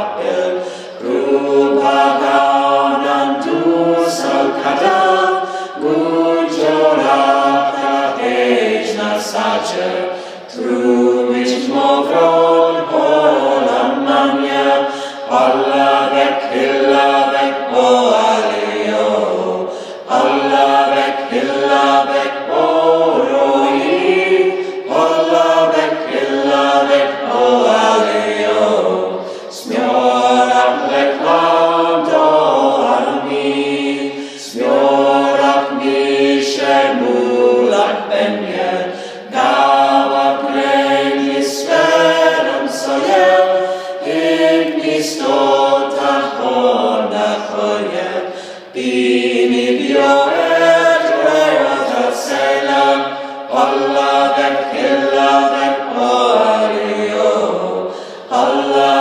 Abdul Rupakan tu Salkada Gujora Kahejna Saja Trumich Mogron Holamanya Allah Bekilla Bek Oalio Allah Bekilla Bek Oroi Allah Bekilla Bek Oalio Smiorak Leklam Doarmi Smiorak Mishemulak Benye Dawa Grengis Verum Soyel Ignis Tota Honda Choyel Bini Bioet Reota Sela Allah Bekilla Bek Oalio Allah